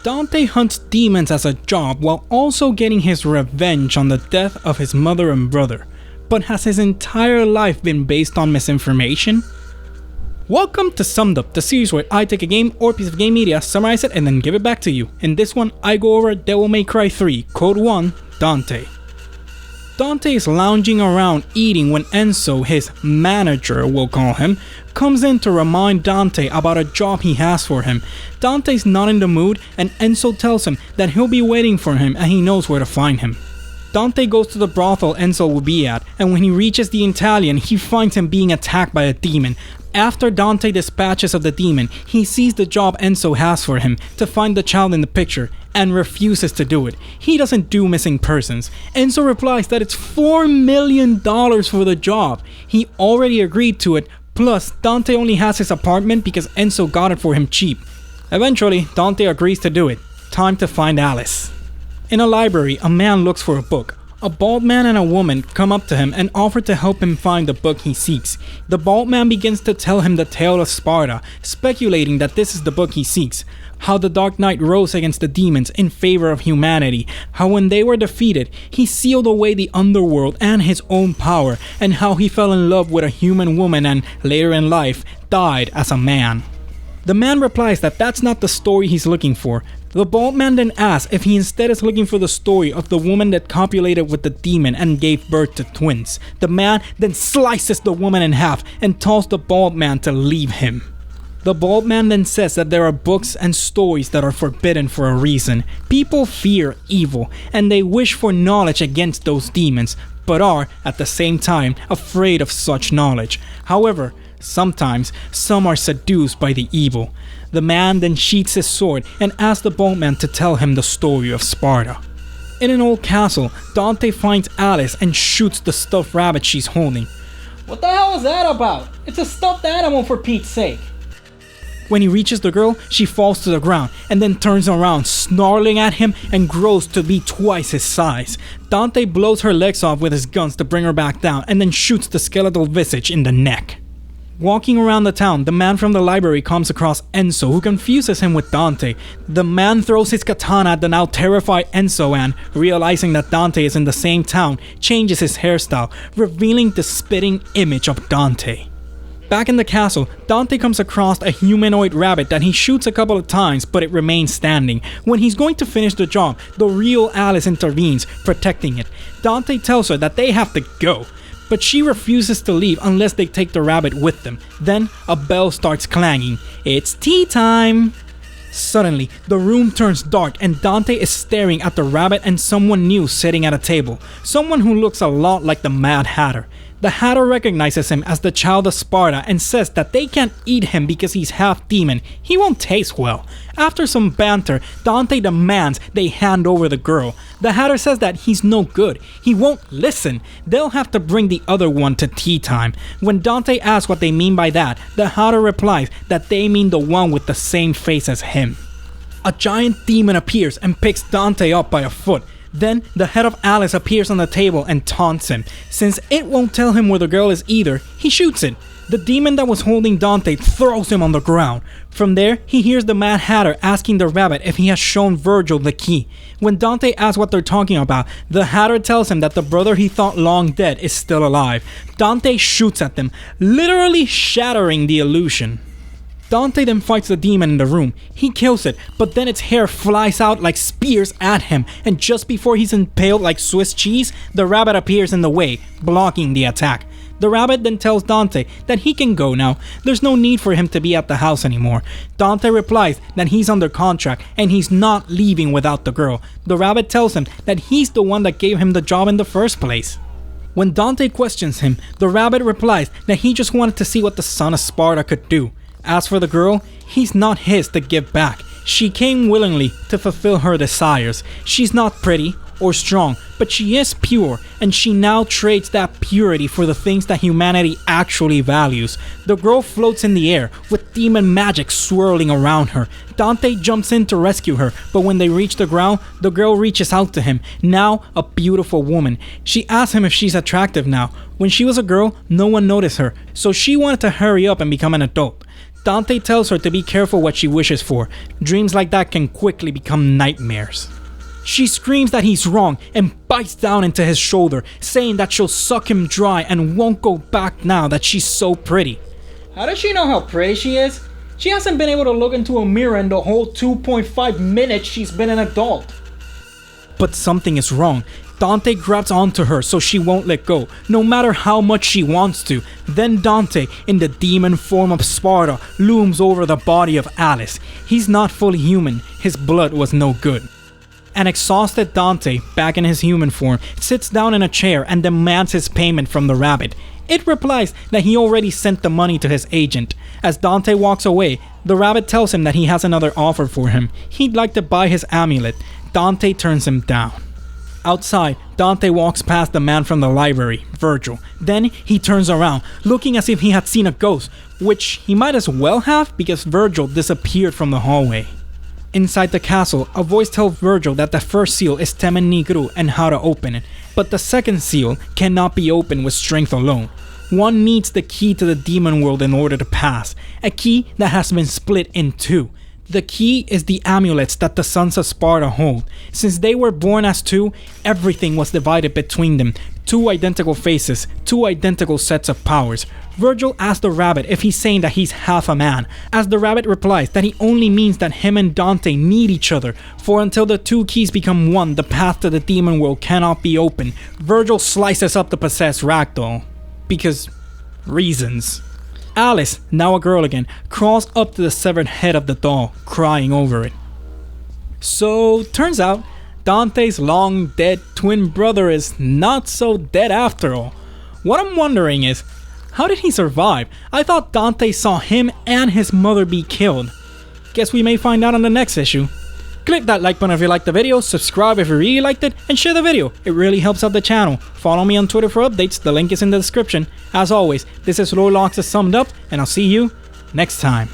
Dante hunts demons as a job while also getting his revenge on the death of his mother and brother. But has his entire life been based on misinformation? Welcome to Summed Up, the series where I take a game or piece of game media, summarize it, and then give it back to you. In this one, I go over Devil May Cry 3, Code 1, Dante. Dante is lounging around eating when Enzo, his manager we'll call him, comes in to remind Dante about a job he has for him. Dante's not in the mood and Enzo tells him that he'll be waiting for him and he knows where to find him. Dante goes to the brothel Enzo will be at, and when he reaches the Italian, he finds him being attacked by a demon. After Dante dispatches of the demon, he sees the job Enzo has for him to find the child in the picture and refuses to do it. He doesn't do missing persons. Enzo replies that it's $4 million for the job. He already agreed to it, plus Dante only has his apartment because Enzo got it for him cheap. Eventually, Dante agrees to do it. Time to find Alice. In a library, a man looks for a book. A bald man and a woman come up to him and offer to help him find the book he seeks. The bald man begins to tell him the tale of Sparda, speculating that this is the book he seeks. How the Dark Knight rose against the demons in favor of humanity. How when they were defeated, he sealed away the underworld and his own power. And how he fell in love with a human woman and, later in life, died as a man. The man replies that that's not the story he's looking for. The bald man then asks if he instead is looking for the story of the woman that copulated with the demon and gave birth to twins. The man then slices the woman in half and tells the bald man to leave him. The bald man then says that there are books and stories that are forbidden for a reason. People fear evil and they wish for knowledge against those demons, but are, at the same time, afraid of such knowledge. However, sometimes some are seduced by the evil. The man then sheathes his sword and asks the bald man to tell him the story of Sparda. In an old castle, Dante finds Alice and shoots the stuffed rabbit she's holding. What the hell is that about? It's a stuffed animal, for Pete's sake. When he reaches the girl, she falls to the ground and then turns around, snarling at him and grows to be twice his size. Dante blows her legs off with his guns to bring her back down and then shoots the skeletal visage in the neck. Walking around the town, the man from the library comes across Enzo, who confuses him with Dante. The man throws his katana at the now terrified Enzo and, realizing that Dante is in the same town, changes his hairstyle, revealing the spitting image of Dante. Back in the castle, Dante comes across a humanoid rabbit that he shoots a couple of times, but it remains standing. When he's going to finish the job, the real Alice intervenes, protecting it. Dante tells her that they have to go, but she refuses to leave unless they take the rabbit with them. Then a bell starts clanging. It's tea time! Suddenly, the room turns dark and Dante is staring at the rabbit and someone new sitting at a table. Someone who looks a lot like the Mad Hatter. The Hatter recognizes him as the child of Sparda and says that they can't eat him because he's half demon. He won't taste well. After some banter, Dante demands they hand over the girl. The Hatter says that he's no good. He won't listen. They'll have to bring the other one to tea time. When Dante asks what they mean by that, the Hatter replies that they mean the one with the same face as him. A giant demon appears and picks Dante up by a foot. Then, the head of Alice appears on the table and taunts him. Since it won't tell him where the girl is either, he shoots it. The demon that was holding Dante throws him on the ground. From there, he hears the Mad Hatter asking the rabbit if he has shown Vergil the key. When Dante asks what they're talking about, the Hatter tells him that the brother he thought long dead is still alive. Dante shoots at them, literally shattering the illusion. Dante then fights the demon in the room. He kills it, but then its hair flies out like spears at him, and just before he's impaled like Swiss cheese, the rabbit appears in the way, blocking the attack. The rabbit then tells Dante that he can go now. There's no need for him to be at the house anymore. Dante replies that he's under contract and he's not leaving without the girl. The rabbit tells him that he's the one that gave him the job in the first place. When Dante questions him, the rabbit replies that he just wanted to see what the son of Sparda could do. As for the girl, he's not his to give back. She came willingly to fulfill her desires. She's not pretty or strong, but she is pure, and she now trades that purity for the things that humanity actually values. The girl floats in the air, with demon magic swirling around her. Dante jumps in to rescue her, but when they reach the ground, the girl reaches out to him, now a beautiful woman. She asks him if she's attractive now. When she was a girl, no one noticed her, so she wanted to hurry up and become an adult. Dante tells her to be careful what she wishes for. Dreams like that can quickly become nightmares. She screams that he's wrong and bites down into his shoulder, saying that she'll suck him dry and won't go back now that she's so pretty. How does she know how pretty she is? She hasn't been able to look into a mirror in the whole 2.5 minutes she's been an adult. But something is wrong. Dante grabs onto her so she won't let go, no matter how much she wants to. Then Dante, in the demon form of Sparda, looms over the body of Alice. He's not fully human, his blood was no good. An exhausted Dante, back in his human form, sits down in a chair and demands his payment from the rabbit. It replies that he already sent the money to his agent. As Dante walks away, the rabbit tells him that he has another offer for him. He'd like to buy his amulet. Dante turns him down. Outside, Dante walks past the man from the library, Vergil. Then he turns around, looking as if he had seen a ghost, which he might as well have because Vergil disappeared from the hallway. Inside the castle, a voice tells Vergil that the first seal is Temen Nigru and how to open it, but the second seal cannot be opened with strength alone. One needs the key to the demon world in order to pass, a key that has been split in two. The key is the amulets that the sons of Sparda hold. Since they were born as two, everything was divided between them. Two identical faces, two identical sets of powers. Vergil asks the rabbit if he's saying that he's half a man, as the rabbit replies that he only means that him and Dante need each other, for until the two keys become one, the path to the demon world cannot be opened. Vergil slices up the possessed ragdoll. Because reasons. Alice, now a girl again, crawls up to the severed head of the doll, crying over it. So, turns out, Dante's long dead twin brother is not so dead after all. What I'm wondering is, how did he survive? I thought Dante saw him and his mother be killed. Guess we may find out on the next issue. Click that like button if you liked the video, subscribe if you really liked it, and share the video. It really helps out the channel. Follow me on Twitter for updates, the link is in the description. As always, this is Lord Lox's Summed Up, and I'll see you next time.